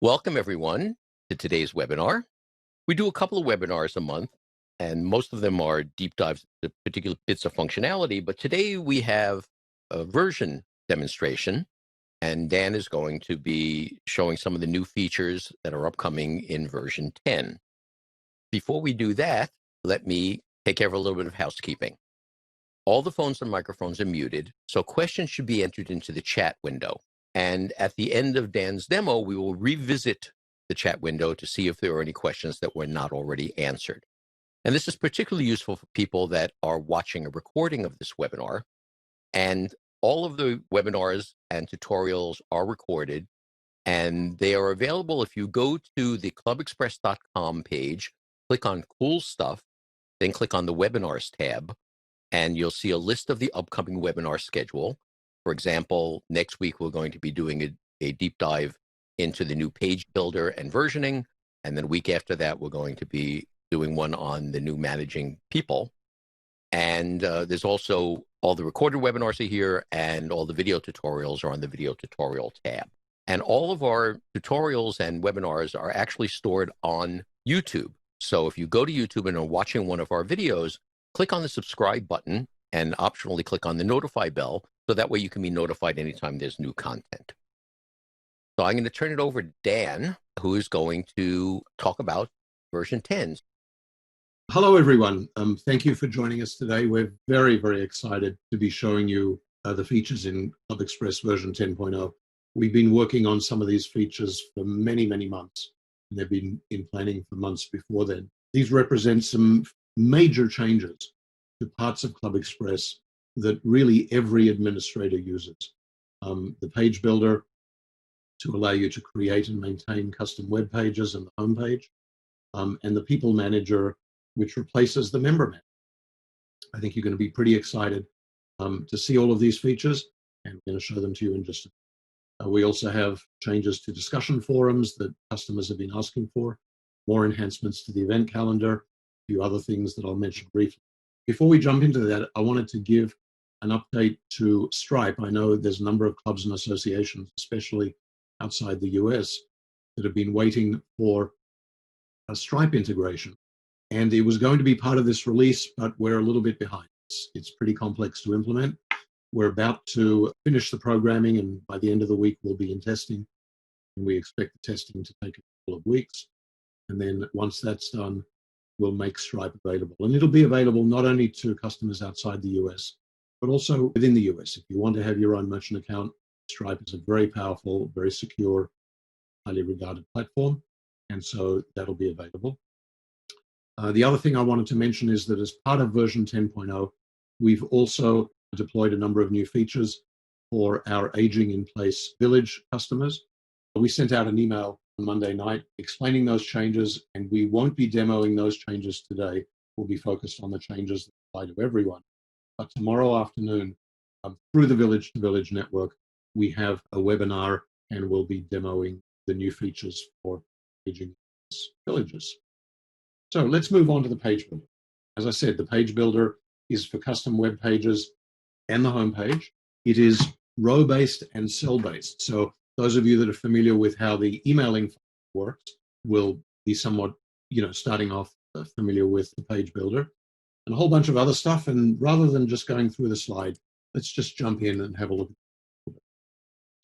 Welcome, everyone, to today's webinar. We do a couple of webinars a month, and most of them are deep dives into particular bits of functionality. But today we have a version demonstration, and Dan is going to be showing some of the new features that are upcoming in version 10. Before we do that, let me take care of a little bit of housekeeping. All the phones and microphones are muted, so questions should be entered into the chat window. And at the end of Dan's demo, we will revisit the chat window to see if there are any questions that were not already answered. And this is particularly useful for people that are watching a recording of this webinar. And all of the webinars and tutorials are recorded, and they are available if you go to the ClubExpress.com page, click on Cool Stuff, then click on the Webinars tab, and you'll see a list of the upcoming webinar schedule. For example, next week we're going to be doing a deep dive into the new page builder and versioning, and then a week after that we're going to be doing one on the new managing people. And there's also all the recorded webinars are here, and all the video tutorials are on the video tutorial tab. And all of our tutorials and webinars are actually stored on YouTube. So if you go to YouTube and are watching one of our videos, click on the subscribe button and optionally click on the notify bell, so that way you can be notified anytime there's new content. So I'm going to turn it over to Dan, who is going to talk about version 10. Hello, everyone. Thank you for joining us today. We're very, very excited to be showing you the features in ClubExpress version 10.0. We've been working on some of these features for many, many months, and they've been in planning for months before then. These represent some major changes to parts of ClubExpress that really every administrator uses. The page builder to allow you to create and maintain custom web pages and the home page, and the people manager, which replaces the member manager. I think you're going to be pretty excited to see all of these features, and we're going to show them to you in just a minute. We also have changes to discussion forums that customers have been asking for, more enhancements to the event calendar, a few other things that I'll mention briefly. Before we jump into that, I wanted to give an update to Stripe. I know there's a number of clubs and associations, especially outside the US, that have been waiting for a Stripe integration. And it was going to be part of this release, but we're a little bit behind. It's pretty complex to implement. We're about to finish the programming, and by the end of the week, we'll be in testing. And we expect the testing to take a couple of weeks. And then once that's done, we'll make Stripe available. And it'll be available not only to customers outside the US, but also within the US. If you want to have your own merchant account, Stripe is a very powerful, very secure, highly regarded platform. And so that'll be available. The other thing I wanted to mention is that as part of version 10.0, we've also deployed a number of new features for our aging in place village customers. We sent out an email on Monday night explaining those changes, and we won't be demoing those changes today. We'll be focused on the changes that apply to everyone. But tomorrow afternoon, through the Village to Village network, we have a webinar, and we'll be demoing the new features for aging villages. So let's move on to the page builder. As I said, the page builder is for custom web pages and the home page. It is row-based and cell-based. So those of you that are familiar with how the emailing works will be somewhat, starting off familiar with the page builder and a whole bunch of other stuff. And rather than just going through the slide, let's just jump in and have a look.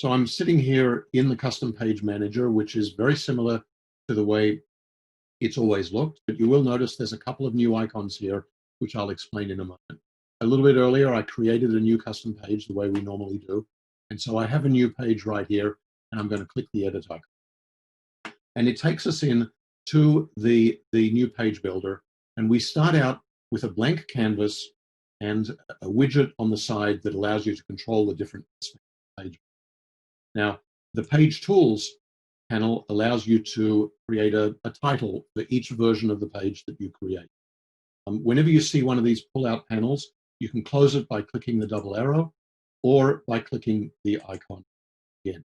So I'm sitting here in the custom page manager, which is very similar to the way it's always looked, but you will notice there's a couple of new icons here, which I'll explain in a moment. A little bit earlier, I created a new custom page the way we normally do. And so I have a new page right here, and I'm going to click the edit icon. And it takes us in to the new page builder. And we start out with a blank canvas and a widget on the side that allows you to control the different aspects of the page. Now, the page tools panel allows you to create a title for each version of the page that you create. Whenever you see one of these pull-out panels, you can close it by clicking the double arrow or by clicking the icon again.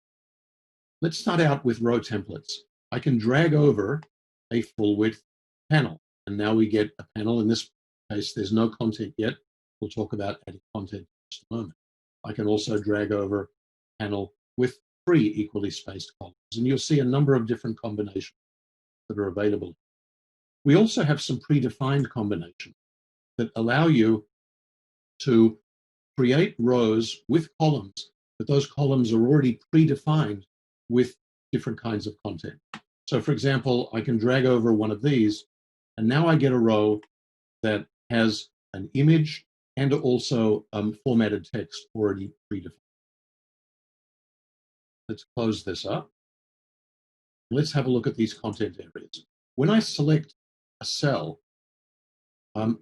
Let's start out with row templates. I can drag over a full width panel, and now we get a panel. In this case, there's no content yet. We'll talk about adding content in just a moment. I can also drag over a panel with 3 equally spaced columns. And you'll see a number of different combinations that are available. We also have some predefined combinations that allow you to create rows with columns, but those columns are already predefined with different kinds of content. So for example, I can drag over one of these, and now I get a row that has an image and also formatted text already predefined. Let's close this up. Let's have a look at these content areas. When I select a cell,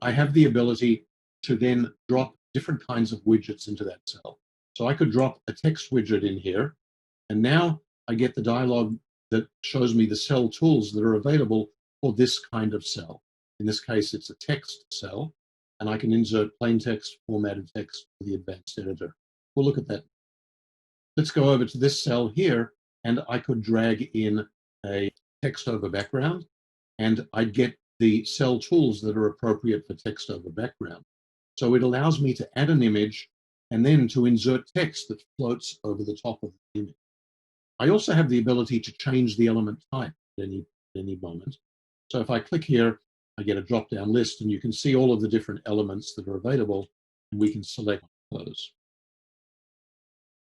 I have the ability to then drop different kinds of widgets into that cell. So I could drop a text widget in here, and now I get the dialog that shows me the cell tools that are available for this kind of cell. In this case, it's a text cell, and I can insert plain text, formatted text for the advanced editor. We'll look at that. Let's go over to this cell here, and I could drag in a text over background, and I'd get the cell tools that are appropriate for text over background. So it allows me to add an image and then to insert text that floats over the top of the image. I also have the ability to change the element type at any moment. So if I click here, I get a drop-down list, and you can see all of the different elements that are available, and we can select those.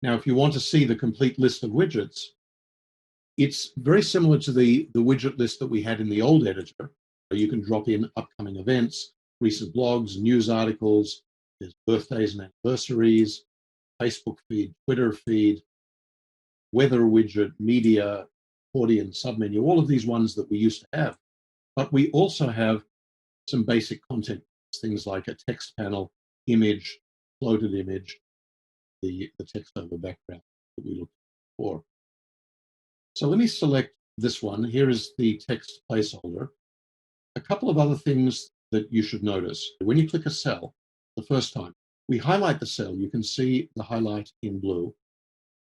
Now, if you want to see the complete list of widgets, it's very similar to the widget list that we had in the old editor. You can drop in upcoming events, recent blogs, news articles, there's birthdays and anniversaries, Facebook feed, Twitter feed, weather widget, media, Accordion, submenu, all of these ones that we used to have. But we also have some basic content, things like a text panel, image, floated image, the text over background that we looked for. So let me select this one. Here is the text placeholder. A couple of other things that you should notice. When you click a cell the first time, we highlight the cell. You can see the highlight in blue.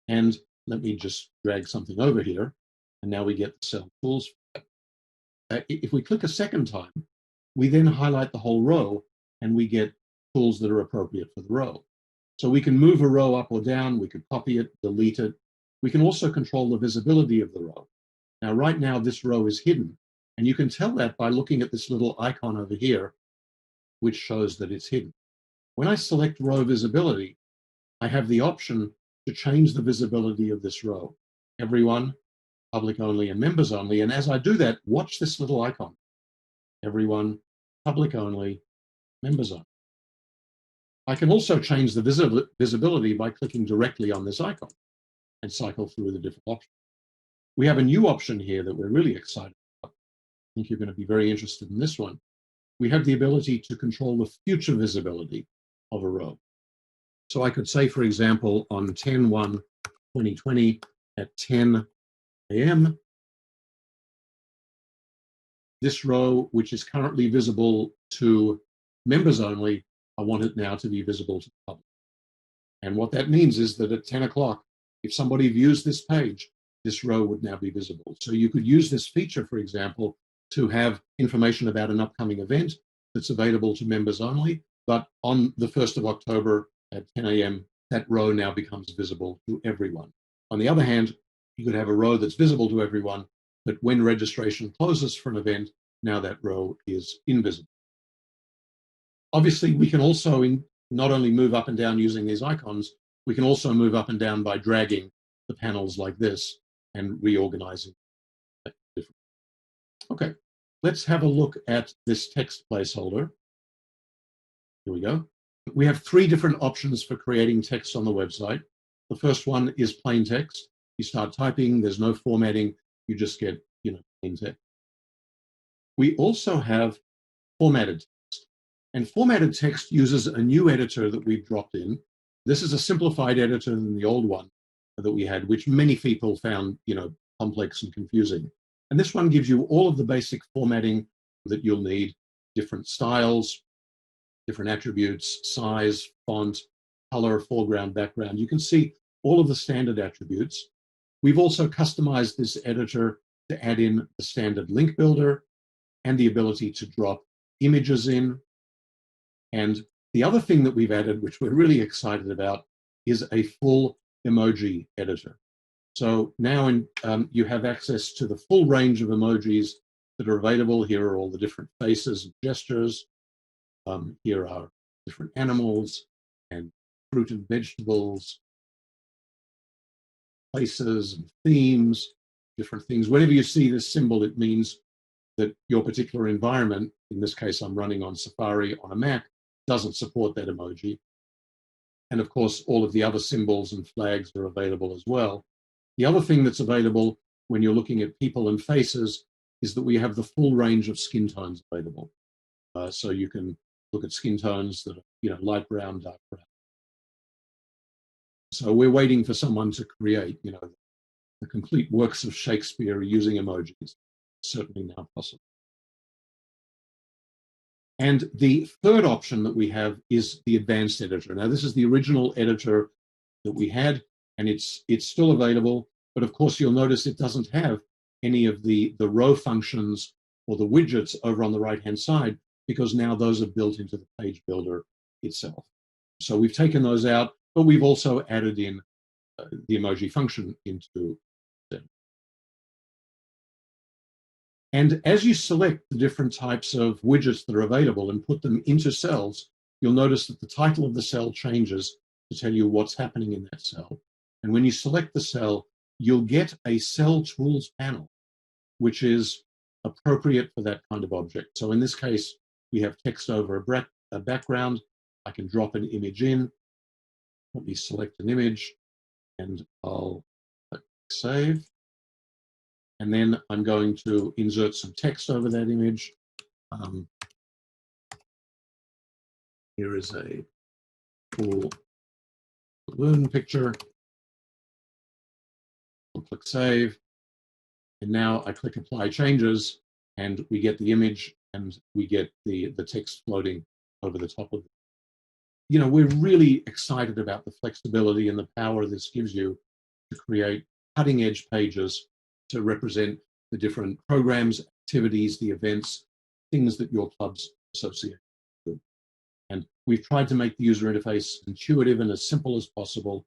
And let me just drag something over here. And now we get the cell tools. If we click a second time, we then highlight the whole row, and we get tools that are appropriate for the row. So we can move a row up or down. We could copy it, delete it. We can also control the visibility of the row. Now, right now, this row is hidden. And you can tell that by looking at this little icon over here, which shows that it's hidden. When I select row visibility, I have the option to change the visibility of this row. Everyone, public only, and members only. And as I do that, watch this little icon. Everyone, public only, members only. I can also change the visibility by clicking directly on this icon and cycle through the different options. We have a new option here that we're really excited about. I think you're going to be very interested in this one. We have the ability to control the future visibility of a row. So I could say, for example, on 10/1/2020 at 10 a.m., this row, which is currently visible to members only, I want it now to be visible to the public. And what that means is that at 10 o'clock, if somebody views this page, this row would now be visible. So you could use this feature, for example, to have information about an upcoming event that's available to members only, but on the 1st of October at 10 a.m., that row now becomes visible to everyone. On the other hand, you could have a row that's visible to everyone, but when registration closes for an event, now that row is invisible. Obviously, we can also not only move up and down using these icons, we can also move up and down by dragging the panels like this and reorganizing. Okay, let's have a look at this text placeholder. Here we go. We have 3 different options for creating text on the website. The first one is plain text. You start typing, there's no formatting, you just get, plain text. We also have formatted text. And formatted text uses a new editor that we've dropped in. This is a simplified editor than the old one that we had, which many people found, complex and confusing. And this one gives you all of the basic formatting that you'll need, different styles, different attributes, size, font, color, foreground, background. You can see all of the standard attributes. We've also customized this editor to add in the standard link builder and the ability to drop images in. And the other thing that we've added, which we're really excited about, is a full emoji editor. So now you have access to the full range of emojis that are available. Here are all the different faces and gestures. Here are different animals and fruit and vegetables, places and themes, different things. Whenever you see this symbol, it means that your particular environment, in this case, I'm running on Safari on a Mac, doesn't support that emoji. And of course, all of the other symbols and flags are available as well. The other thing that's available when you're looking at people and faces is that we have the full range of skin tones available. So you can look at skin tones that are, light brown, dark brown. So we're waiting for someone to create, the complete works of Shakespeare using emojis. Certainly now possible. And the third option that we have is the advanced editor. Now, this is the original editor that we had, and it's still available. But of course, you'll notice it doesn't have any of the row functions or the widgets over on the right-hand side, because now those are built into the page builder itself. So we've taken those out, but we've also added in the emoji function into them. And as you select the different types of widgets that are available and put them into cells, you'll notice that the title of the cell changes to tell you what's happening in that cell. And when you select the cell, you'll get a cell tools panel, which is appropriate for that kind of object. So in this case, we have text over a background. I can drop an image in. Let me select an image, and I'll click save. And then I'm going to insert some text over that image. Here is a cool balloon picture. I'll click save. And now I click apply changes, and we get the image, and we get the text floating over the top of it. We're really excited about the flexibility and the power this gives you to create cutting edge pages to represent the different programs, activities, the events, things that your clubs associate with. And we've tried to make the user interface intuitive and as simple as possible.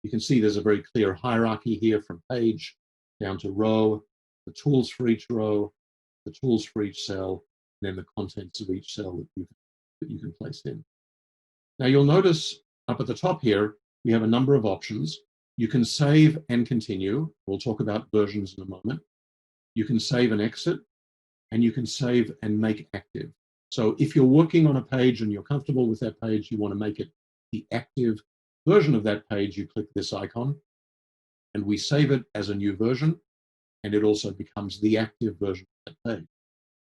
You can see there's a very clear hierarchy here from page down to row, the tools for each row, the tools for each cell, and then the contents of each cell that you can place in. Now you'll notice up at the top here, we have a number of options. You can save and continue. We'll talk about versions in a moment. You can save and exit, and you can save and make active. So if you're working on a page and you're comfortable with that page, you want to make it the active version of that page, you click this icon, and we save it as a new version, and it also becomes the active version of that page.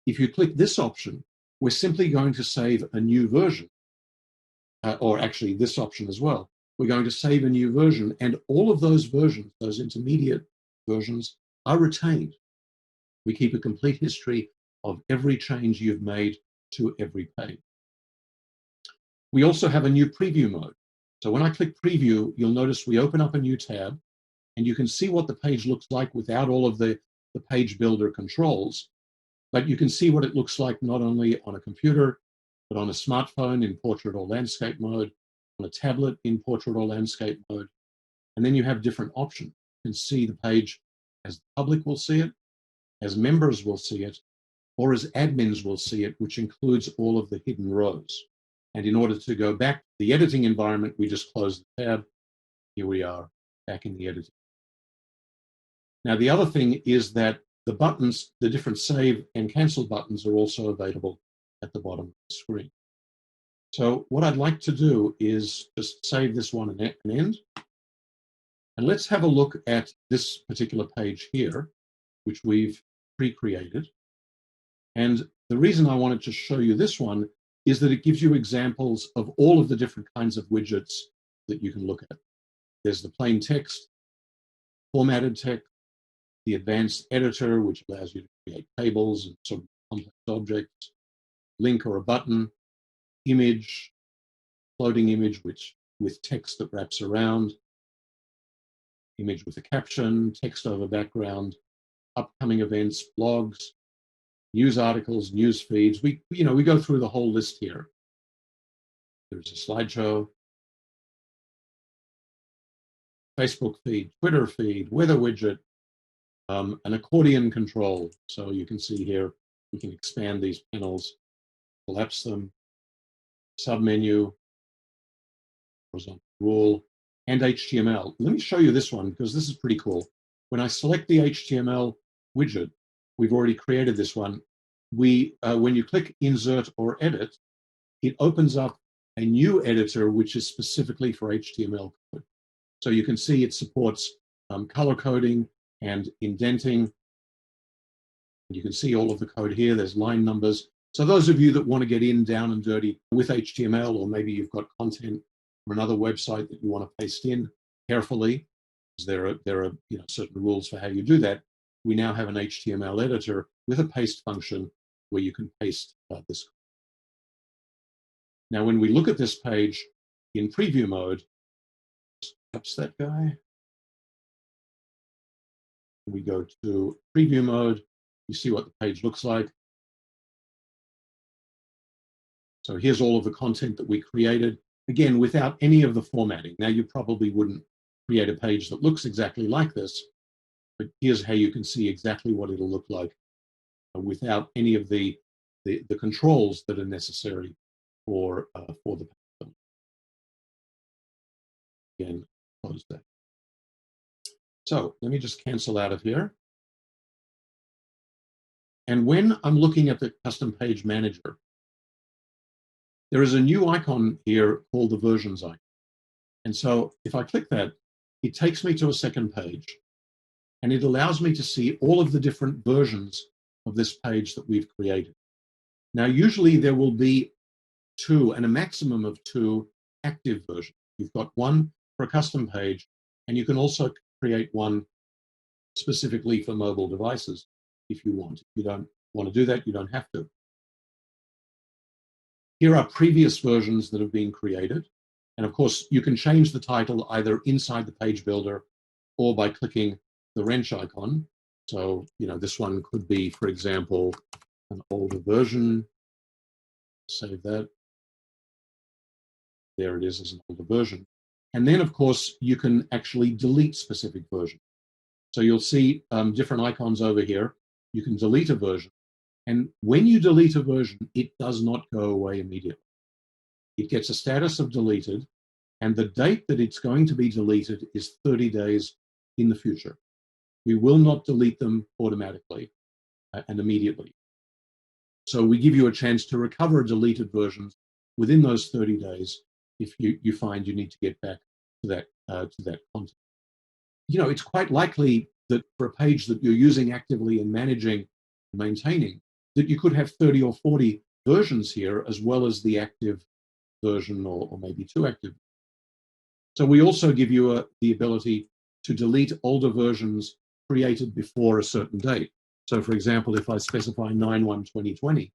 If you click this option, we're simply going to save a new version, or actually this option as well. We're going to save a new version, and all of those versions, those intermediate versions, are retained. We keep a complete history of every change you've made to every page. We also have a new preview mode. So when I click preview, you'll notice we open up a new tab, and you can see what the page looks like without all of the page builder controls. But you can see what it looks like not only on a computer, but on a smartphone in portrait or landscape mode, on a tablet in portrait or landscape mode. And then you have different options. You can see the page as the public will see it, as members will see it, or as admins will see it, which includes all of the hidden rows. And in order to go back to the editing environment, we just close the tab. Here we are back in the editing. Now, the other thing is that the buttons, the different save and cancel buttons, are also available at the bottom of the screen. So what I'd like to do is just save this one and end. And let's have a look at this particular page here, which we've pre-created. And the reason I wanted to show you this one is that it gives you examples of all of the different kinds of widgets that you can look at. There's the plain text, formatted text, the advanced editor, which allows you to create tables and sort of complex objects, link or a button, image, floating image with text that wraps around, image with a caption, text over background, upcoming events, blogs, news articles, news feeds. We go through the whole list here. There's a slideshow. Facebook feed, Twitter feed, weather widget, an accordion control. So you can see here, we can expand these panels, collapse them, submenu, horizontal rule, and HTML. Let me show you this one because this is pretty cool. When I select the HTML widget, we've already created this one. When you click Insert or Edit, it opens up a new editor which is specifically for HTML code. So you can see it supports color coding and indenting. You can see all of the code here. There's line numbers. So those of you that want to get in down and dirty with HTML, or maybe you've got content from another website that you want to paste in carefully, because there are certain rules for how you do that. We now have an HTML editor with a paste function where you can paste this. Now, when we look at this page in preview mode, perhaps that guy. We go to preview mode. You see what the page looks like. So here's all of the content that we created, again, without any of the formatting. Now, you probably wouldn't create a page that looks exactly like this, but here's how you can see exactly what it'll look like without any of the controls that are necessary for the page. Again, close that. So let me just cancel out of here. And when I'm looking at the custom page manager, there is a new icon here called the versions icon. And so if I click that, it takes me to a second page, and it allows me to see all of the different versions of this page that we've created. Now, usually there will be two and a maximum of two active versions. You've got one for a custom page, and you can also create one specifically for mobile devices if you want. If you don't want to do that, you don't have to. Here are previous versions that have been created. And of course, you can change the title either inside the page builder or by clicking the wrench icon. So, this one could be, for example, an older version. Save that. There it is as an older version. And then, of course, you can actually delete specific versions. So you'll see different icons over here. You can delete a version. And when you delete a version, it does not go away immediately. It gets a status of deleted, and the date that it's going to be deleted is 30 days in the future. We will not delete them automatically and immediately. So we give you a chance to recover deleted versions within those 30 days if you find you need to get back to that content. It's quite likely that for a page that you're using actively and managing and maintaining, that you could have 30 or 40 versions here, as well as the active version or maybe two active. So we also give you the ability to delete older versions created before a certain date. So for example, if I specify 9/1/2020,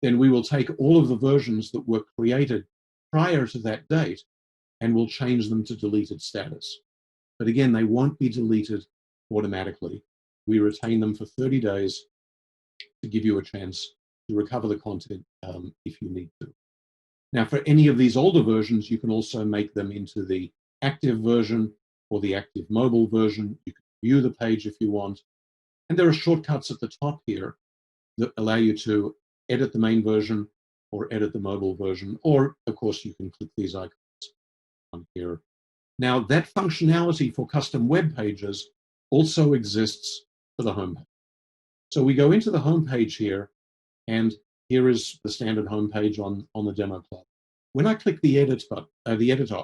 then we will take all of the versions that were created prior to that date and we'll change them to deleted status. But again, they won't be deleted automatically. We retain them for 30 days to give you a chance to recover the content if you need to. Now, for any of these older versions, you can also make them into the active version or the active mobile version. You can view the page if you want. And there are shortcuts at the top here that allow you to edit the main version or edit the mobile version. Or, of course, you can click these icons on here. Now, that functionality for custom web pages also exists for the home page. So we go into the home page here, and here is the standard home page on the demo club. When I click the edit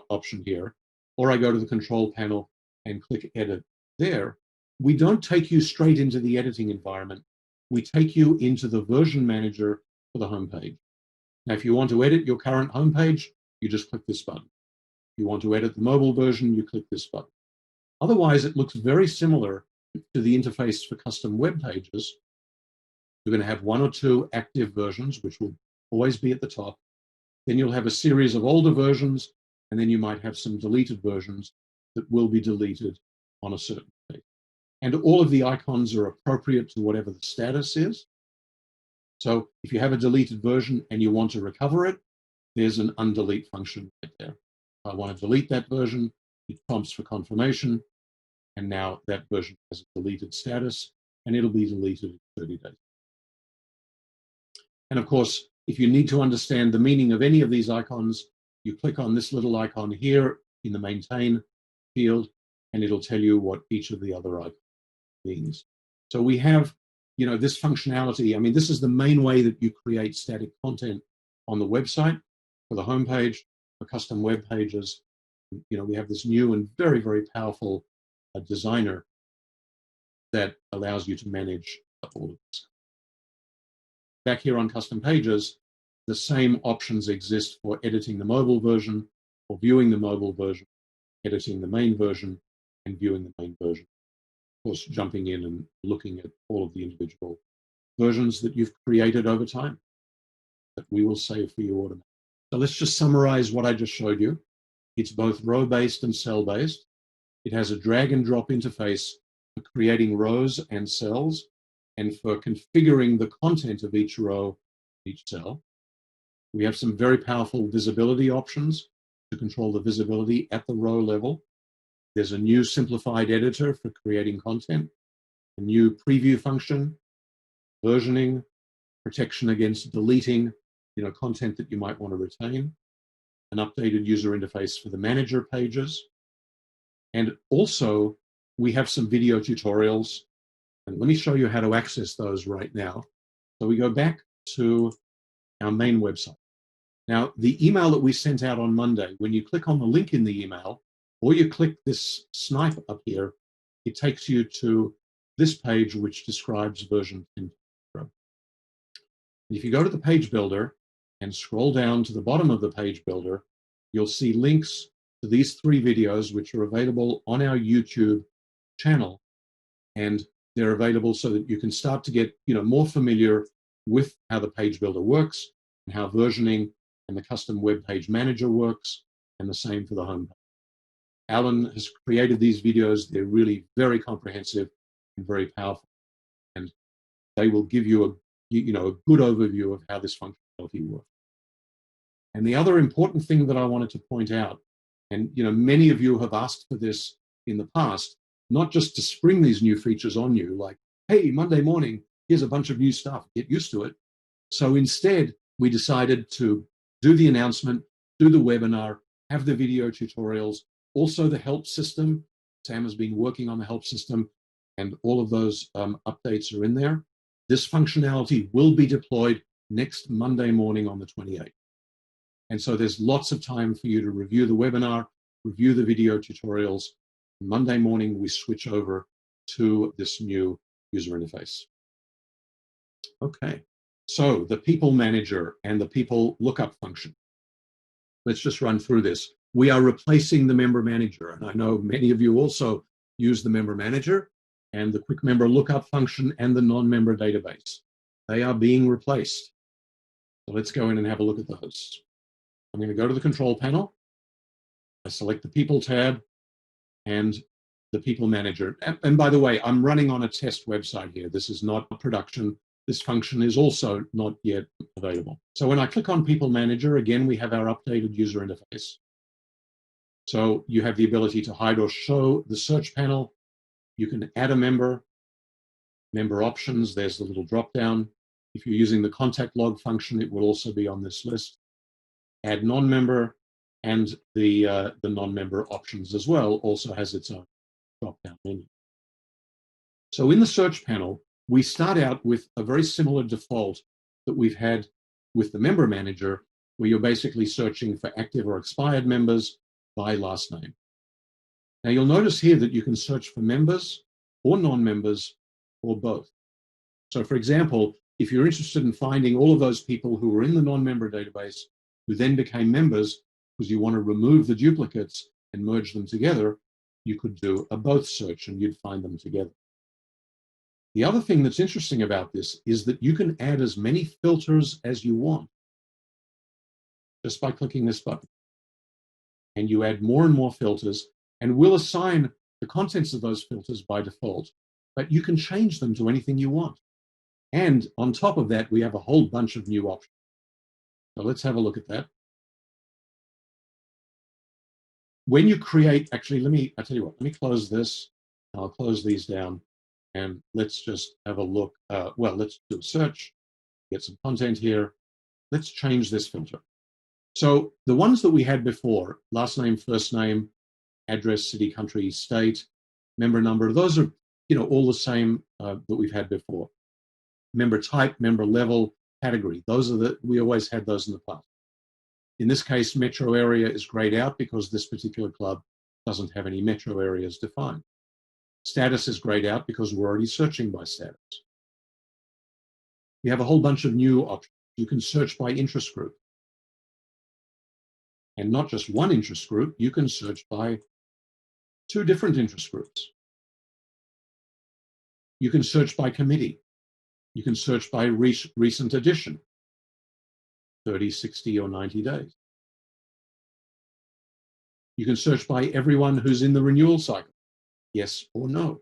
option here, or I go to the control panel and click edit there, we don't take you straight into the editing environment. We take you into the version manager for the home page. Now, if you want to edit your current home page, you just click this button. If you want to edit the mobile version, you click this button. Otherwise, it looks very similar to the interface for custom web pages. You're going to have one or two active versions, which will always be at the top. Then you'll have a series of older versions, and then you might have some deleted versions that will be deleted on a certain date. And all of the icons are appropriate to whatever the status is. So if you have a deleted version and you want to recover it, there's an undelete function right there. If I want to delete that version, It prompts for confirmation, and now that version has a deleted status, and it'll be deleted in 30 days. And of course, if you need to understand the meaning of any of these icons, you click on this little icon here in the maintain field, and it'll tell you what each of the other icons means. So we have, this functionality. I mean, this is the main way that you create static content on the website for the homepage, for custom web pages. We have this new and very, very powerful designer that allows you to manage all of this. Back here on custom pages, the same options exist for editing the mobile version, or viewing the mobile version, editing the main version, and viewing the main version. Of course, jumping in and looking at all of the individual versions that you've created over time that we will save for you automatically. So let's just summarize what I just showed you. It's both row-based and cell-based. It has a drag and drop interface for creating rows and cells, and for configuring the content of each row, each cell. We have some very powerful visibility options to control the visibility at the row level. There's a new simplified editor for creating content, a new preview function, versioning, protection against deleting, content that you might want to retain, an updated user interface for the manager pages. And also, we have some video tutorials. And let me show you how to access those right now. So we go back to our main website. Now, the email that we sent out on Monday, when you click on the link in the email, or you click this snipe up here, it takes you to this page, which describes version 10. And if you go to the page builder and scroll down to the bottom of the page builder, you'll see links to these 3 videos, which are available on our YouTube channel. And they're available so that you can start to get more familiar with how the page builder works, and how versioning and the custom web page manager works, and the same for the home page. Alan has created these videos. They're really very comprehensive and very powerful, and they will give you a good overview of how this functionality works. And the other important thing that I wanted to point out, and many of you have asked for this in the past, not just to spring these new features on you, like, hey, Monday morning, here's a bunch of new stuff, get used to it. So instead, we decided to do the announcement, do the webinar, have the video tutorials, also the help system. Sam has been working on the help system, and all of those updates are in there. This functionality will be deployed next Monday morning on the 28th. And so there's lots of time for you to review the webinar, review the video tutorials. Monday morning, we switch over to this new user interface. Okay, so the people manager and the people lookup function. Let's just run through this. We are replacing the member manager, and I know many of you also use the member manager and the quick member lookup function and the non-member database. They are being replaced. So let's go in and have a look at those. I'm going to go to the control panel. I select the people tab and the people manager. And by the way, I'm running on a test website here. This is not production. This function is also not yet available. So when I click on people manager, again, we have our updated user interface. So you have the ability to hide or show the search panel. You can add a member, member options. There's the little drop down. If you're using the contact log function, it will also be on this list. Add non-member, and the non-member options as well also has its own drop-down menu. So in the search panel, we start out with a very similar default that we've had with the member manager, where you're basically searching for active or expired members by last name. Now you'll notice here that you can search for members or non-members or both. So for example, if you're interested in finding all of those people who were in the non-member database who then became members because you want to remove the duplicates and merge them together, you could do a both search and you'd find them together. The other thing that's interesting about this is that you can add as many filters as you want just by clicking this button. And you add more and more filters, and we'll assign the contents of those filters by default, but you can change them to anything you want. And on top of that, we have a whole bunch of new options. So let's have a look at that. when you create, actually, I tell you what, let me close this. I'll close these down and let's just have a look. Well, let's do a search, get some content here. Let's change this filter. So the ones that we had before, last name, first name, address, city, country, state, member number, those are, all the same that we've had before. Member type, member level, category. We always had those in the past. In this case, metro area is grayed out because this particular club doesn't have any metro areas defined. Status is grayed out because we're already searching by status. We have a whole bunch of new options. You can search by interest group. And not just one interest group, you can search by 2 different interest groups. You can search by committee. You can search by recent edition, 30, 60, or 90 days. You can search by everyone who's in the renewal cycle, yes or no.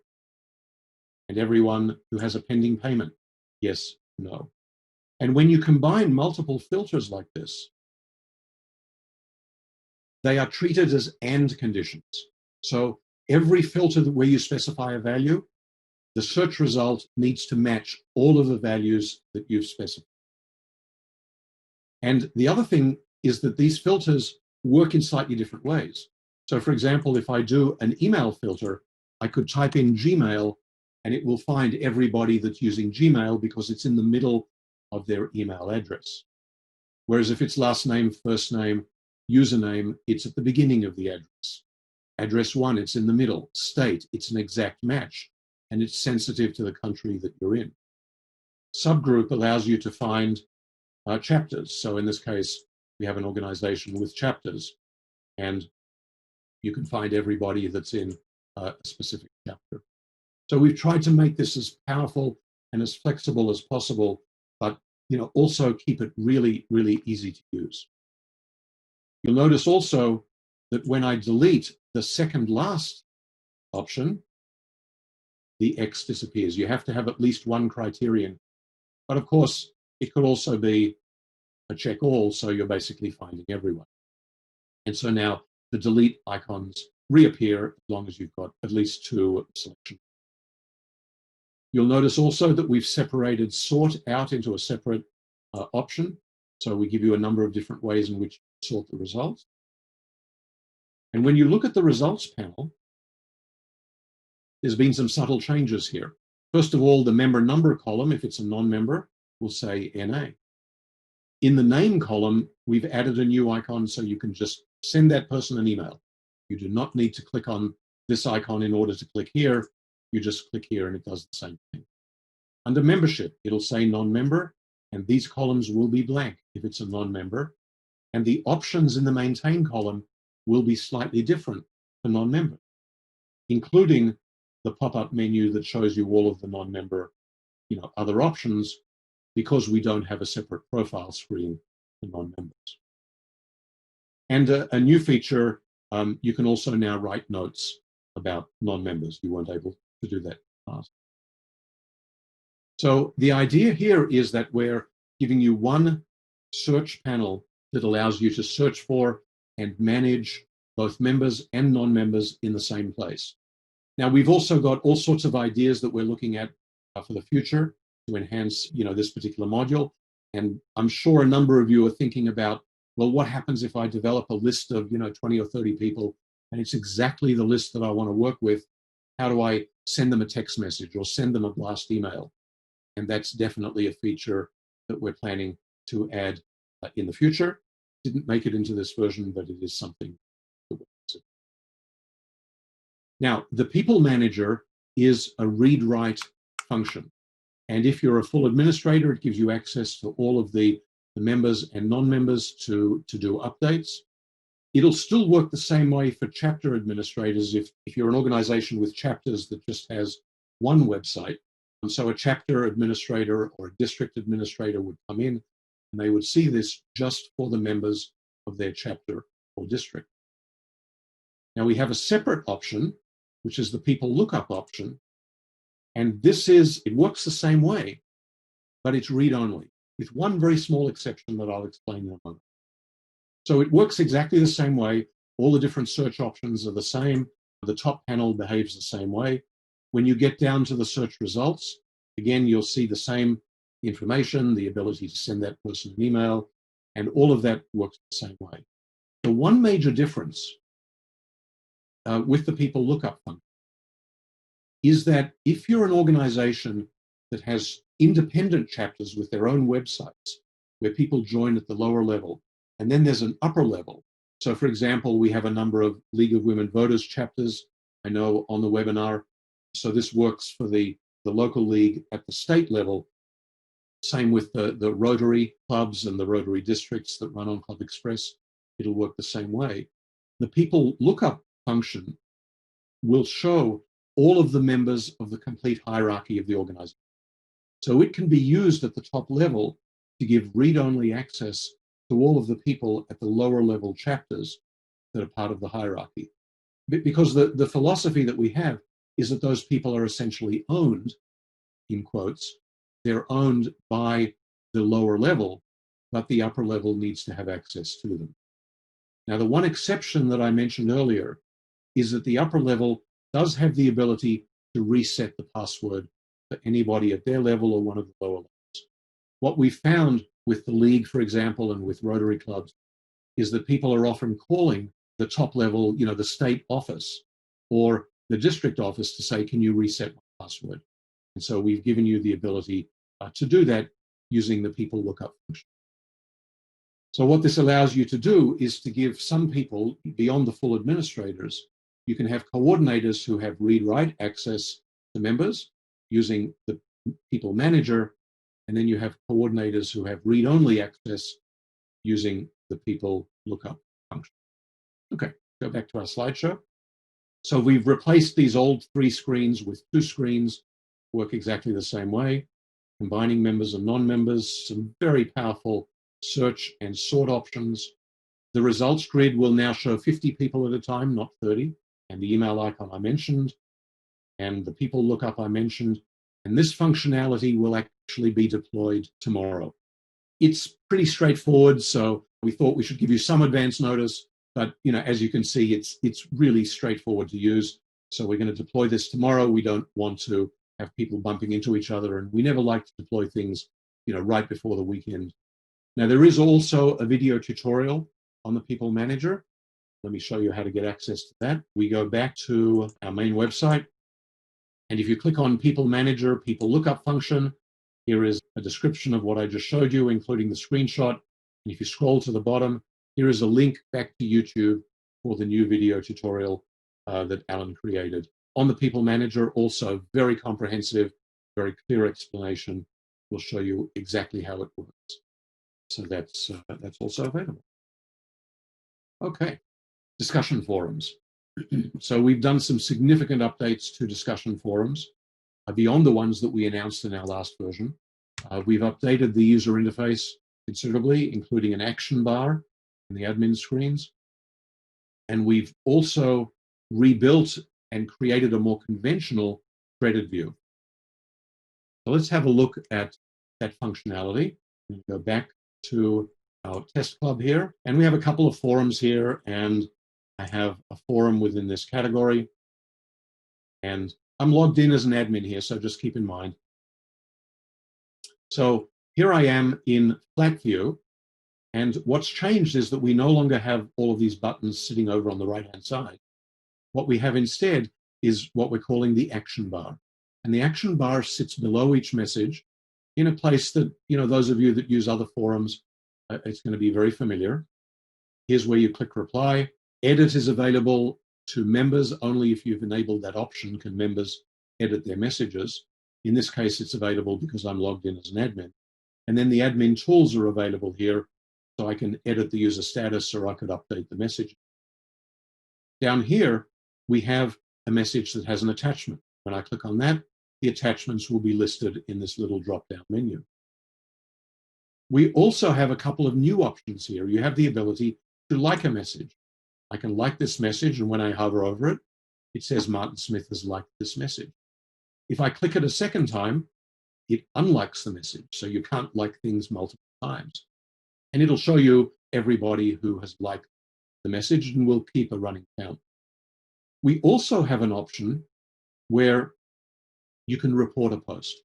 And everyone who has a pending payment, yes, no. And when you combine multiple filters like this, they are treated as AND conditions. So every filter where you specify a value, the search result needs to match all of the values that you've specified. And the other thing is that these filters work in slightly different ways. So for example, if I do an email filter, I could type in Gmail and it will find everybody that's using Gmail because it's in the middle of their email address. Whereas if it's last name, first name, username, it's at the beginning of the address. Address 1, it's in the middle. State, it's an exact match, and it's sensitive to the country that you're in. Subgroup allows you to find chapters. So in this case, we have an organization with chapters, and you can find everybody that's in a specific chapter. So we've tried to make this as powerful and as flexible as possible, but also keep it really, really easy to use. You'll notice also that when I delete the second last option, the X disappears. You have to have at least one criterion. But of course, it could also be a check all, so you're basically finding everyone. And so now the delete icons reappear as long as you've got at least 2 selections. You'll notice also that we've separated sort out into a separate option. So we give you a number of different ways in which you sort the results. And when you look at the results panel, there's been some subtle changes here. First of all, the member number column, if it's a non-member, will say NA. In the name column, we've added a new icon so you can just send that person an email. You do not need to click on this icon in order to click here. You just click here and it does the same thing. Under membership, it'll say non-member, and these columns will be blank if it's a non-member. And the options in the maintain column will be slightly different for non-member, including the pop-up menu that shows you all of the non-member, other options, because we don't have a separate profile screen for non-members. And a new feature, you can also now write notes about non-members. You weren't able to do that in the past. So the idea here is that we're giving you one search panel that allows you to search for and manage both members and non-members in the same place. Now, we've also got all sorts of ideas that we're looking at for the future to enhance, this particular module. And I'm sure a number of you are thinking about, well, what happens if I develop a list of, 20 or 30 people, and it's exactly the list that I want to work with? How do I send them a text message or send them a blast email? And that's definitely a feature that we're planning to add in the future. Didn't make it into this version, but it is something that we're considering. Now, the people manager is a read-write function. And if you're a full administrator, it gives you access to all of the members and non-members to do updates. It'll still work the same way for chapter administrators if you're an organization with chapters that just has one website. And so a chapter administrator or a district administrator would come in and they would see this just for the members of their chapter or district. Now we have a separate option, which is the people lookup option. And it works the same way, but it's read-only, with one very small exception that I'll explain in a moment. So it works exactly the same way, All the different search options are the same. The top panel behaves the same way. When you get down to the search results, again, you'll see the same information, the ability to send that person an email, and all of that works the same way. The one major difference with the people lookup function is that if you're an organization that has independent chapters with their own websites, where people join at the lower level, and then there's an upper level. So for example, we have a number of League of Women Voters chapters, I know, on the webinar. So this works for the local league at the state level. Same with the Rotary clubs and the Rotary districts that run on ClubExpress. It'll work the same way. The people lookup function will show all of the members of the complete hierarchy of the organization. So it can be used at the top level to give read-only access to all of the people at the lower level chapters that are part of the hierarchy. Because the philosophy that we have is that those people are essentially owned, in quotes. They're owned by the lower level, but the upper level needs to have access to them. Now, the one exception that I mentioned earlier is that the upper level does have the ability to reset the password for anybody at their level or one of the lower levels. What we found with the league, for example, and with Rotary clubs, is that people are often calling the top level, the state office or the district office to say, can you reset my password? And so we've given you the ability to do that using the people lookup function. So what this allows you to do is to give some people, beyond the full administrators, you can have coordinators who have read-write access to members using the people manager, and then you have coordinators who have read-only access using the people lookup function. Okay, go back to our slideshow. So we've replaced these old 3 screens with 2 screens, work exactly the same way, combining members and non-members, some very powerful search and sort options. The results grid will now show 50 people at a time, not 30, and the email icon I mentioned, and the people lookup I mentioned, and this functionality will actually be deployed tomorrow. It's pretty straightforward, so we thought we should give you some advance notice, but as you can see, it's really straightforward to use. So we're going to deploy this tomorrow. We don't want to have people bumping into each other, and we never like to deploy things, right before the weekend. Now, there is also a video tutorial on the People Manager. Let me show you how to get access to that. We go back to our main website, and if you click on People Manager, People Lookup function, here is a description of what I just showed you, including the screenshot. And if you scroll to the bottom, here is a link back to YouTube for the new video tutorial that Alan created. On the People Manager, also very comprehensive, very clear explanation. We'll show you exactly how it works. So that's also available. Okay, discussion forums. So we've done some significant updates to discussion forums beyond the ones that we announced in our last version. We've updated the user interface considerably, including an action bar in the admin screens. And we've also rebuilt and created a more conventional threaded view. So let's have a look at that functionality. We go back to our test club here, and we have a couple of forums here, and I have a forum within this category. And I'm logged in as an admin here, so just keep in mind. So here I am in flat view, and what's changed is that we no longer have all of these buttons sitting over on the right-hand side. What we have instead is what we're calling the action bar. And the action bar sits below each message in a place that, those of you that use other forums, it's going to be very familiar. Here's where you click reply. Edit is available to members. Only if you've enabled that option can members edit their messages. In this case, it's available because I'm logged in as an admin. And then the admin tools are available here, so I can edit the user status or I could update the message. Down here, we have a message that has an attachment. When I click on that, the attachments will be listed in this little drop-down menu. We also have a couple of new options here. You have the ability to like a message. I can like this message, and when I hover over it, it says Martin Smith has liked this message. If I click it a second time, it unlikes the message, so you can't like things multiple times. And it'll show you everybody who has liked the message and we'll keep a running count. We also have an option where you can report a post.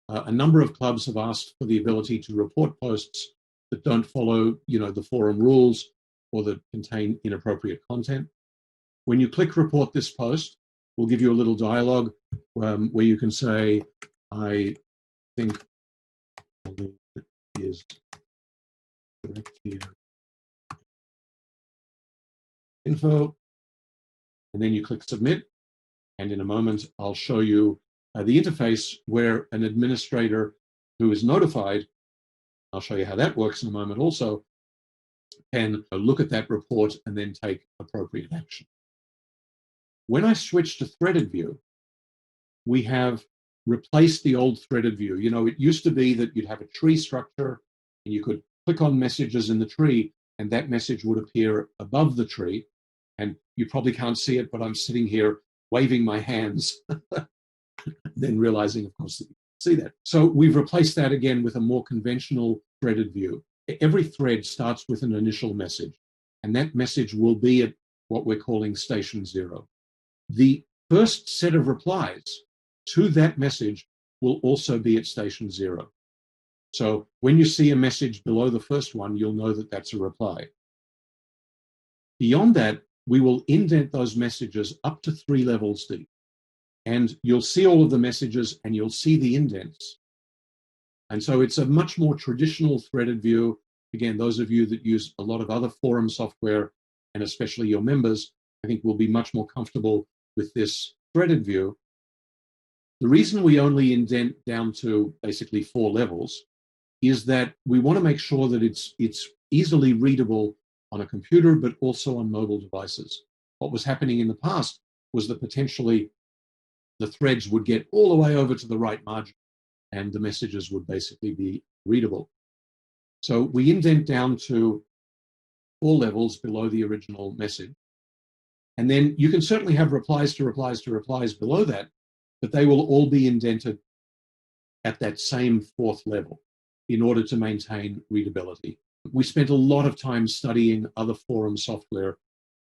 A number of clubs have asked for the ability to report posts that don't follow, the forum rules or that contain inappropriate content. When you click report this post, we'll give you a little dialogue where you can say, I think is correct here. Info, and then you click submit. And in a moment, I'll show you the interface where an administrator who is notified, I'll show you how that works in a moment also, can look at that report and then take appropriate action. When I switch to threaded view, we have replaced the old threaded view. It used to be that you'd have a tree structure and you could click on messages in the tree and that message would appear above the tree. And you probably can't see it, but I'm sitting here waving my hands, then realizing, of course, that you can see that. So we've replaced that again with a more conventional threaded view. Every thread starts with an initial message, and that message will be at what we're calling station 0. The first set of replies to that message will also be at station 0. So when you see a message below the first one, you'll know that that's a reply. Beyond that, we will indent those messages up to 3 levels deep. And you'll see all of the messages and you'll see the indents. And so it's a much more traditional threaded view. Again, those of you that use a lot of other forum software, and especially your members, I think will be much more comfortable with this threaded view. The reason we only indent down to basically 4 levels is that we want to make sure that it's easily readable on a computer, but also on mobile devices. What was happening in the past was that potentially the threads would get all the way over to the right margin and the messages would basically be readable. So we indent down to 4 levels below the original message. And then you can certainly have replies to replies to replies below that, but they will all be indented at that same 4th level in order to maintain readability. We spent a lot of time studying other forum software,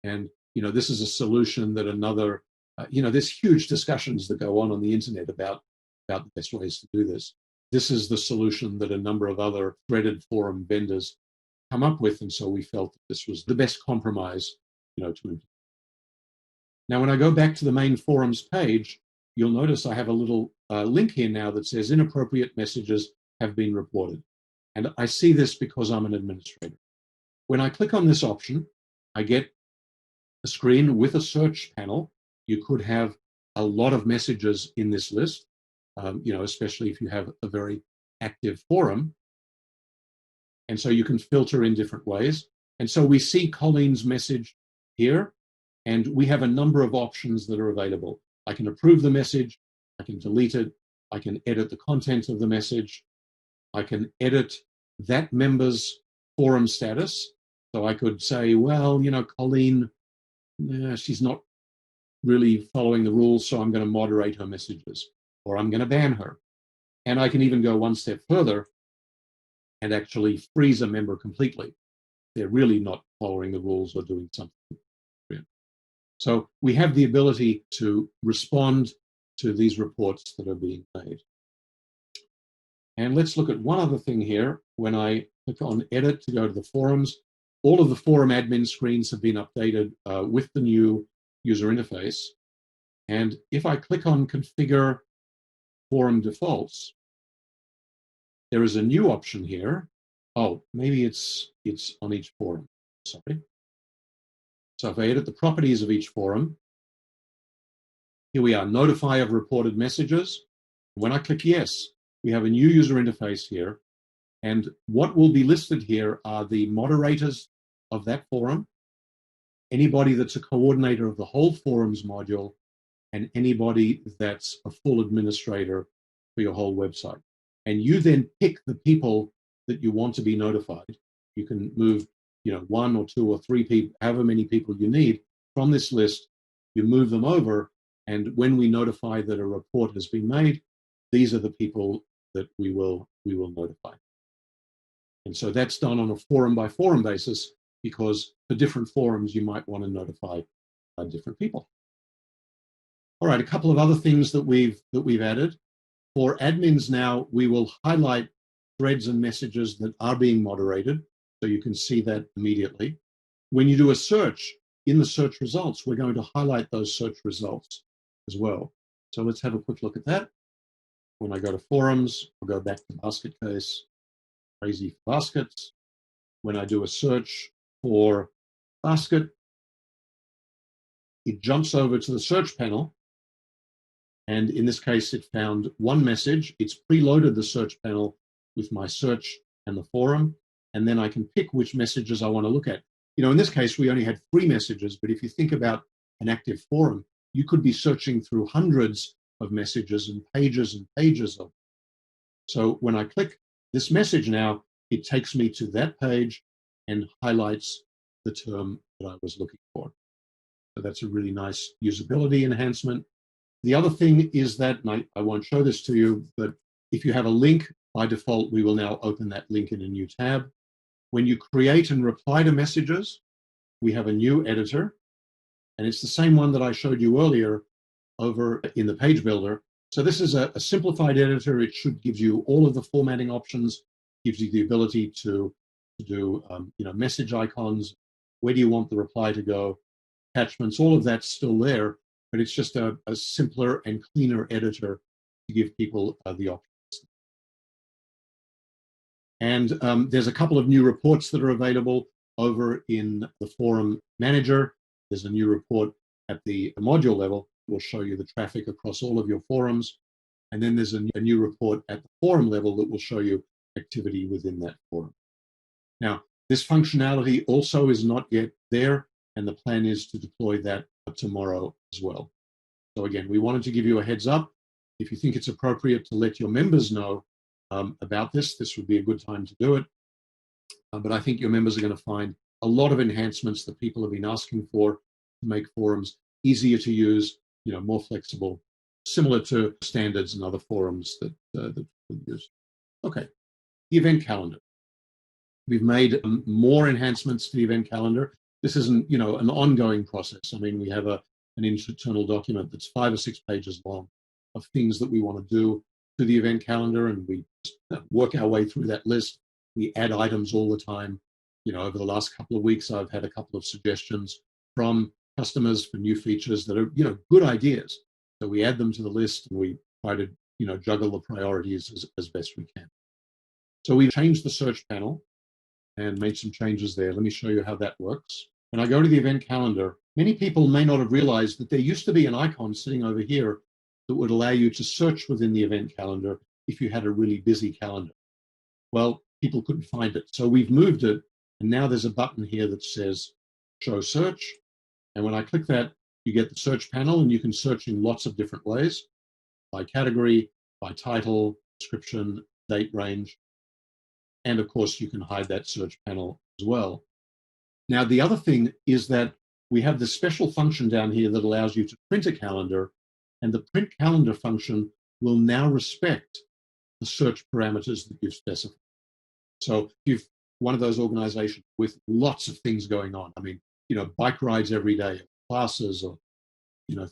and this is a solution that another, there's huge discussions that go on the internet about the best ways to do this. This is the solution that a number of other threaded forum vendors come up with, and so we felt that this was the best compromise, to implement. Now, when I go back to the main forums page, you'll notice I have a little link here now that says inappropriate messages have been reported. And I see this because I'm an administrator. When I click on this option, I get a screen with a search panel. You could have a lot of messages in this list, especially if you have a very active forum. And so you can filter in different ways. And so we see Colleen's message here, and we have a number of options that are available. I can approve the message, I can delete it, I can edit the content of the message, I can edit that member's forum status. So I could say, well, Colleen, she's not really following the rules, so I'm going to moderate her messages, or I'm going to ban her. And I can even go one step further and actually freeze a member completely. They're really not following the rules or doing something. So we have the ability to respond to these reports that are being made. And let's look at one other thing here. When I click on edit to go to the forums, all of the forum admin screens have been updated with the new user interface. And if I click on configure forum defaults, there is a new option here. Oh, maybe it's on each forum, sorry. So if I edit the properties of each forum, here we are, notify of reported messages. When I click yes, we have a new user interface here. And what will be listed here are the moderators of that forum, anybody that's a coordinator of the whole forums module, and anybody that's a full administrator for your whole website. And you then pick the people that you want to be notified. You can move 1 or 2 or 3 people, however many people you need from this list. You move them over, and when we notify that a report has been made, these are the people that we will notify. And so that's done on a forum by forum basis, because for different forums, you might want to notify different people. All right, a couple of other things that we've added. For admins now, we will highlight threads and messages that are being moderated, so you can see that immediately. When you do a search, in the search results, we're going to highlight those search results as well. So let's have a quick look at that. When I go to forums, I'll go back to basket case, crazy for baskets. When I do a search for basket, it jumps over to the search panel. And in this case, it found one message. It's preloaded the search panel with my search and the forum. And then I can pick which messages I want to look at. You know, in this case, we only had 3 messages, but if you think about an active forum, you could be searching through hundreds of messages and pages of them. So when I click this message now, it takes me to that page and highlights the term that I was looking for. So that's a really nice usability enhancement. The other thing is that, and I won't show this to you, but if you have a link, by default, we will now open that link in a new tab. When you create and reply to messages, we have a new editor, and it's the same one that I showed you earlier over in the page builder. So this is a simplified editor. It should give you all of the formatting options, gives you the ability to do message icons, where do you want the reply to go, attachments, all of that's still there, but it's just a simpler and cleaner editor to give people the options. And there's a couple of new reports that are available over in the forum manager. There's a new report at the module level. Will show you the traffic across all of your forums. And then there's a new report at the forum level that will show you activity within that forum. Now, this functionality also is not yet there, and the plan is to deploy that tomorrow as well. So again, we wanted to give you a heads up. If you think it's appropriate to let your members know about this, this would be a good time to do it. But I think your members are going to find a lot of enhancements that people have been asking for to make forums easier to use, more flexible, similar to standards and other forums that we use. Okay, the event calendar. We've made more enhancements to the event calendar. This isn't, an ongoing process. I mean, we have an internal document that's 5 or 6 pages long of things that we want to do to the event calendar, and we work our way through that list. We add items all the time. Over the last couple of weeks, I've had a couple of suggestions from customers for new features that are, good ideas. So we add them to the list, and we try to, juggle the priorities as best we can. So we've changed the search panel and made some changes there. Let me show you how that works. When I go to the event calendar, many people may not have realized that there used to be an icon sitting over here that would allow you to search within the event calendar if you had a really busy calendar. Well, people couldn't find it. So we've moved it, and now there's a button here that says Show Search. And when I click that, you get the search panel, and you can search in lots of different ways, by category, by title, description, date range. And of course, you can hide that search panel as well. Now, the other thing is that we have this special function down here that allows you to print a calendar, and the print calendar function will now respect the search parameters that you've specified. So if you've one of those organizations with lots of things going on, I mean, bike rides every day, classes, or,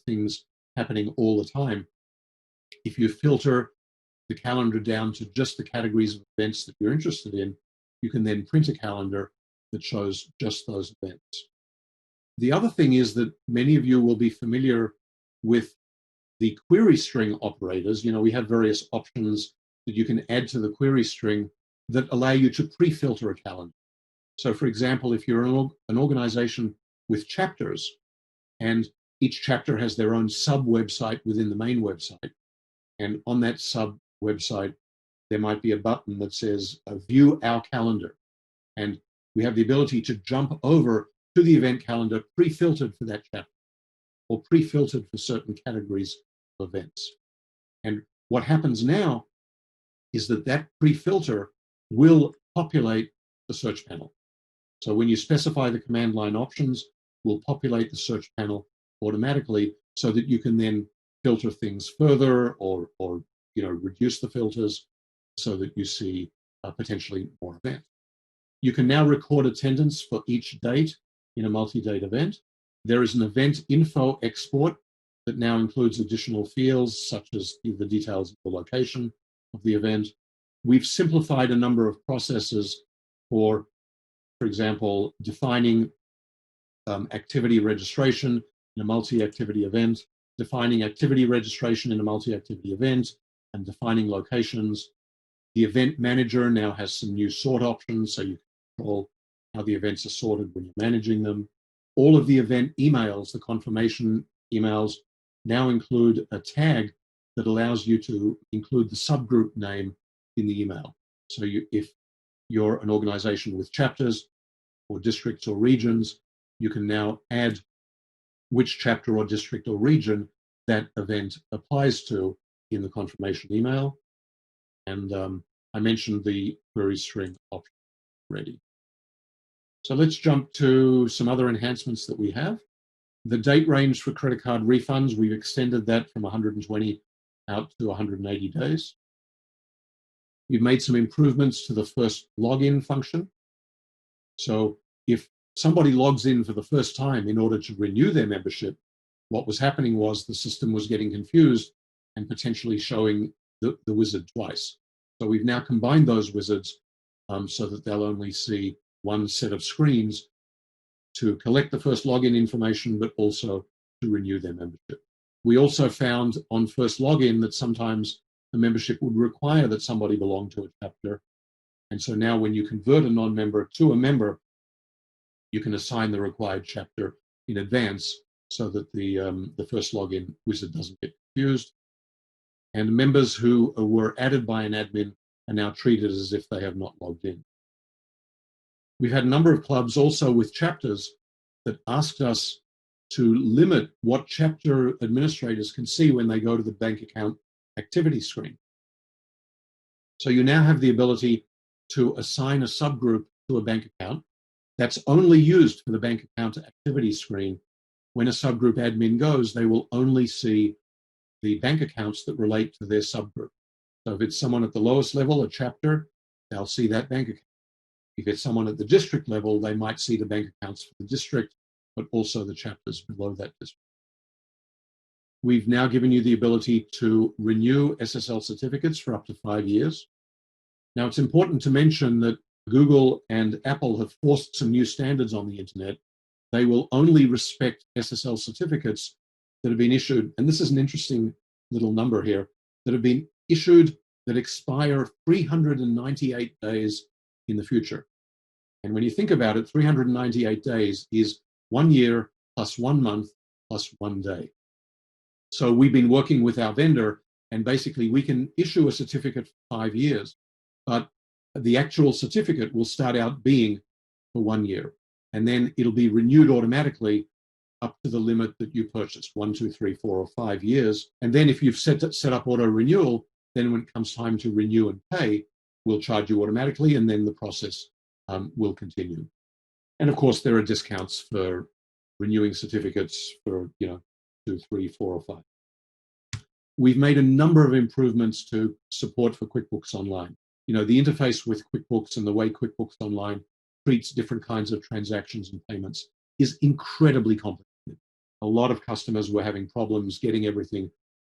things happening all the time, if you filter the calendar down to just the categories of events that you're interested in, you can then print a calendar that shows just those events. The other thing is that many of you will be familiar with the query string operators. We have various options that you can add to the query string that allow you to pre-filter a calendar. So for example, if you're an organization with chapters, and each chapter has their own sub-website within the main website, and on that sub-website, there might be a button that says, View Our Calendar. And we have the ability to jump over to the event calendar pre-filtered for that chapter, or pre-filtered for certain categories of events. And what happens now is that pre-filter will populate the search panel. So when you specify the command line options, we'll populate the search panel automatically so that you can then filter things further or reduce the filters so that you see potentially more events. You can now record attendance for each date in a multi-date event. There is an event info export that now includes additional fields, such as the details of the location of the event. We've simplified a number of processes for example, defining activity registration in a multi-activity event, defining activity registration in a multi-activity event, and defining locations. The event manager now has some new sort options, so you can control how the events are sorted when you're managing them. All of the event emails, the confirmation emails, now include a tag that allows you to include the subgroup name in the email. So if you're an organization with chapters or districts or regions, you can now add which chapter or district or region that event applies to in the confirmation email. And I mentioned the query string option already. So let's jump to some other enhancements that we have. The date range for credit card refunds, we've extended that from 120 out to 180 days. We've made some improvements to the first login function. So if somebody logs in for the first time in order to renew their membership, what was happening was the system was getting confused and potentially showing the wizard twice. So we've now combined those wizards so that they'll only see one set of screens to collect the first login information, but also to renew their membership. We also found on first login that sometimes the membership would require that somebody belong to a chapter. And so now when you convert a non-member to a member, you can assign the required chapter in advance so that the first login wizard doesn't get confused. And members who were added by an admin are now treated as if they have not logged in. We've had a number of clubs also with chapters that asked us to limit what chapter administrators can see when they go to the bank account activity screen. So you now have the ability to assign a subgroup to a bank account that's only used for the bank account activity screen. When a subgroup admin goes, they will only see the bank accounts that relate to their subgroup. So if it's someone at the lowest level, a chapter, they'll see that bank account. If it's someone at the district level, they might see the bank accounts for the district, but also the chapters below that district. We've now given you the ability to renew SSL certificates for up to 5 years. Now, it's important to mention that Google and Apple have forced some new standards on the internet. They will only respect SSL certificates that have been issued, and this is an interesting little number here, that have been issued that expire 398 days in the future. And when you think about it, 398 days is 1 year plus 1 month plus 1 day. So we've been working with our vendor, and basically we can issue a certificate for 5 years, but the actual certificate will start out being for 1 year, and then it'll be renewed automatically up to the limit that you purchased, 1, 2, 3, 4, or 5 years. And then if you've set up auto renewal, then when it comes time to renew and pay, we'll charge you automatically, and then the process will continue. And of course, there are discounts for renewing certificates for 2, 3, 4, or 5. We've made a number of improvements to support for QuickBooks Online. The interface with QuickBooks and the way QuickBooks Online treats different kinds of transactions and payments is incredibly complicated. A lot of customers were having problems getting everything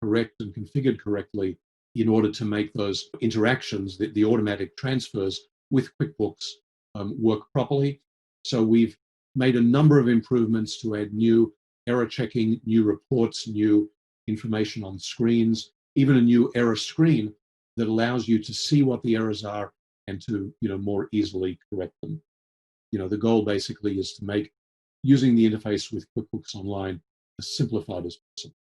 correct and configured correctly in order to make those interactions, the automatic transfers with QuickBooks work properly. So we've made a number of improvements to add new error checking, new reports, new information on screens, even a new error screen that allows you to see what the errors are and to more easily correct them. The goal basically is to make using the interface with QuickBooks Online as simplified as possible.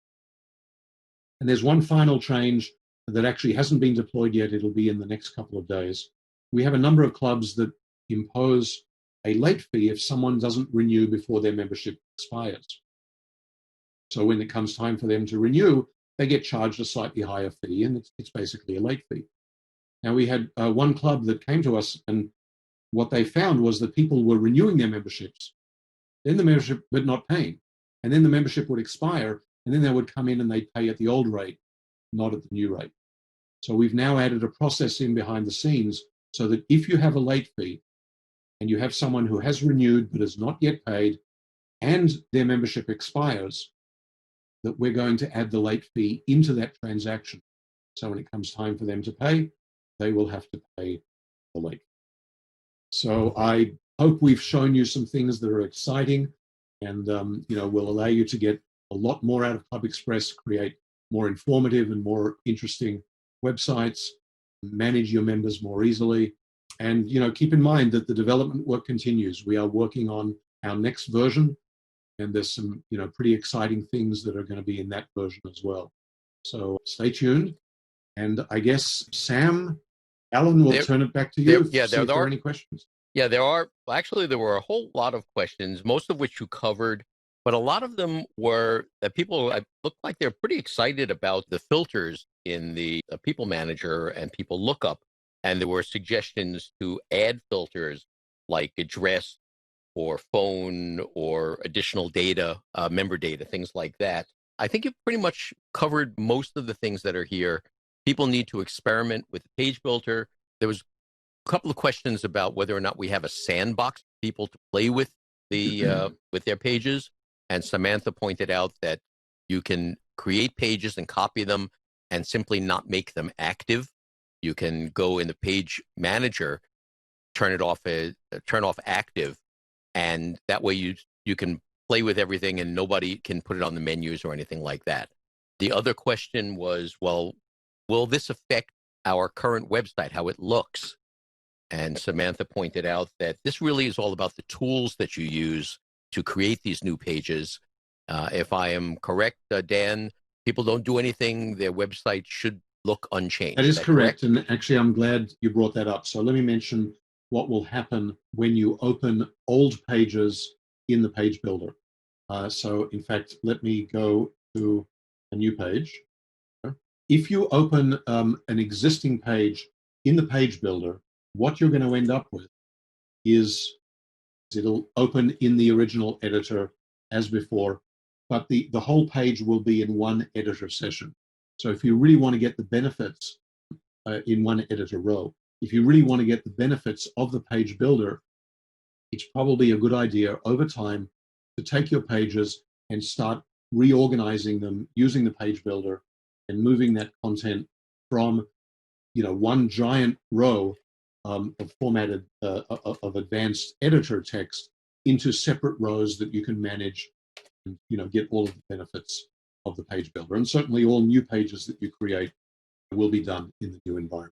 And there's one final change that actually hasn't been deployed yet. It'll be in the next couple of days. We have a number of clubs that impose a late fee if someone doesn't renew before their membership expires. So when it comes time for them to renew, they get charged a slightly higher fee, and it's basically a late fee. Now, we had one club that came to us, and what they found was that people were renewing their memberships, then the membership, but not paying. And then the membership would expire, and then they would come in and they'd pay at the old rate, not at the new rate. So we've now added a process in behind the scenes so that if you have a late fee, and you have someone who has renewed but is not yet paid, and their membership expires, that we're going to add the late fee into that transaction. So when it comes time for them to pay, they will have to pay the late. So I hope we've shown you some things that are exciting and will allow you to get a lot more out of ClubExpress, create more informative and more interesting websites, manage your members more easily, and keep in mind that the development work continues. We are working on our next version, and there's some pretty exciting things that are going to be in that version as well. So stay tuned, and I guess Sam, Alan, will turn it back to you. See if there are any questions. Yeah, there are. Actually, there were a whole lot of questions, most of which you covered, but a lot of them were that people looked like they're pretty excited about the filters in the People Manager and People Lookup. And there were suggestions to add filters like address or phone or additional data, member data, things like that. I think you've pretty much covered most of the things that are here. People need to experiment with the page builder. There was a couple of questions about whether or not we have a sandbox for people to play with with their pages. And Samantha pointed out that you can create pages and copy them and simply not make them active. You can go in the page manager, turn off active, and that way you can play with everything and nobody can put it on the menus or anything like that. The other question was, well, will this affect our current website, how it looks? And Samantha pointed out that this really is all about the tools that you use to create these new pages. If I am correct, Dan, people don't do anything. Their website should look unchanged. That is correct. And actually, I'm glad you brought that up. So let me mention what will happen when you open old pages in the page builder. So in fact, let me go to a new page. If you open an existing page in the page builder, what you're going to end up with is it'll open in the original editor as before, but the whole page will be in one editor session. So if you really want to get the benefits in one editor row, if you really want to get the benefits of the page builder, it's probably a good idea over time to take your pages and start reorganizing them using the page builder and moving that content from one giant row of formatted of advanced editor text into separate rows that you can manage and get all of the benefits of the page builder. And certainly all new pages that you create will be done in the new environment.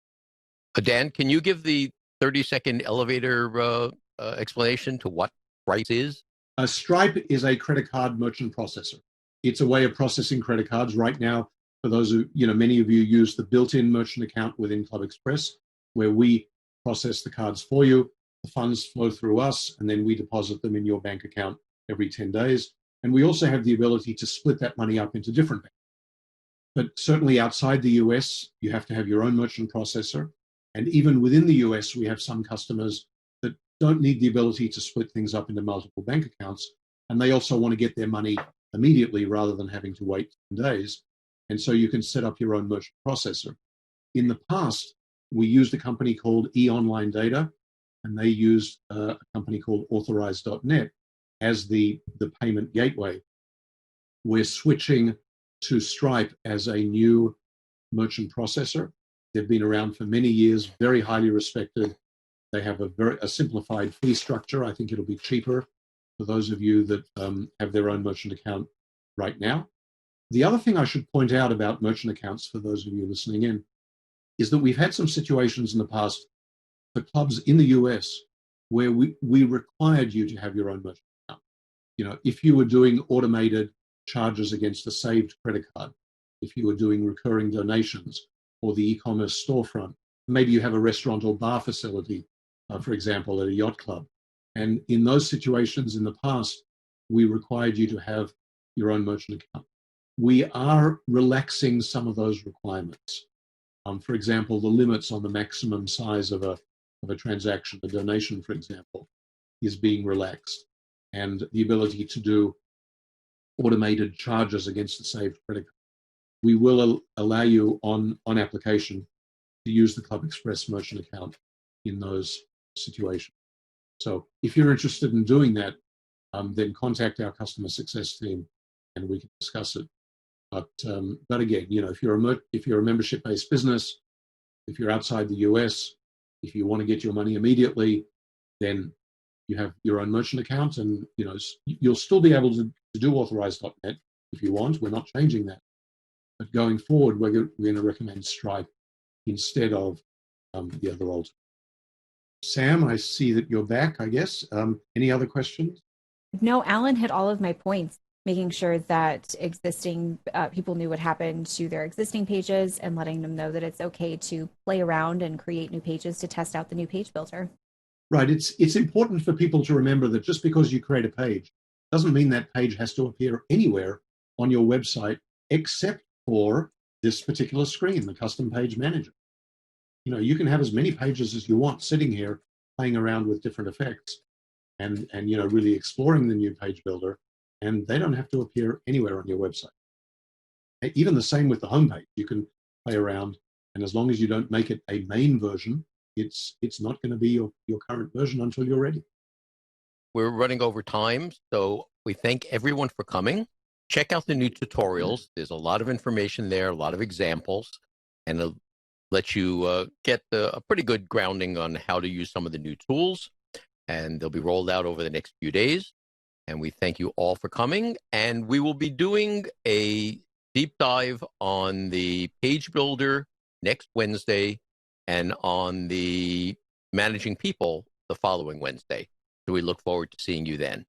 Dan, can you give the 30-second elevator explanation to what Stripe is? Stripe is a credit card merchant processor. It's a way of processing credit cards. Right now, for those who, many of you use the built-in merchant account within ClubExpress, where we process the cards for you. The funds flow through us, and then we deposit them in your bank account every 10 days. And we also have the ability to split that money up into different banks. But certainly outside the US, you have to have your own merchant processor. And even within the US, we have some customers that don't need the ability to split things up into multiple bank accounts. And they also want to get their money immediately rather than having to wait 10 days. And so you can set up your own merchant processor. In the past, we used a company called eOnline Data, and they used a company called Authorize.net as the payment gateway. We're switching to Stripe as a new merchant processor. They've been around for many years, very highly respected. They have a simplified fee structure. I think it'll be cheaper for those of you that have their own merchant account right now. The other thing I should point out about merchant accounts for those of you listening in is that we've had some situations in the past for clubs in the US where we required you to have your own merchant account. If you were doing automated charges against a saved credit card, if you were doing recurring donations or the e-commerce storefront, maybe you have a restaurant or bar facility, for example, at a yacht club. And in those situations in the past, we required you to have your own merchant account. We are relaxing some of those requirements. For example, the limits on the maximum size of a transaction, a donation, for example, is being relaxed. And the ability to do automated charges against the saved credit card. We will allow you on application to use the ClubExpress merchant account in those situations. So if you're interested in doing that, then contact our customer success team and we can discuss it. But again, if you're a membership-based business, if you're outside the US, if you want to get your money immediately, then you have your own merchant account, and you'll still be able to do authorized.net if you want. We're not changing that. But going forward, we're going to recommend Stripe instead of the other alternative. Sam, I see that you're back, I guess. Any other questions? No, Alan hit all of my points, making sure that existing people knew what happened to their existing pages and letting them know that it's okay to play around and create new pages to test out the new page builder. Right. It's important for people to remember that just because you create a page doesn't mean that page has to appear anywhere on your website except for this particular screen, the custom page manager. You can have as many pages as you want sitting here playing around with different effects and really exploring the new page builder, and they don't have to appear anywhere on your website. Even the same with the homepage. You can play around, and as long as you don't make it a main version, it's not going to be your current version until you're ready. We're running over time, so we thank everyone for coming. Check out the new tutorials. There's a lot of information there, a lot of examples, and it'll let you get a pretty good grounding on how to use some of the new tools. And they'll be rolled out over the next few days. And we thank you all for coming. And we will be doing a deep dive on the page builder next Wednesday and on the managing people the following Wednesday. So we look forward to seeing you then.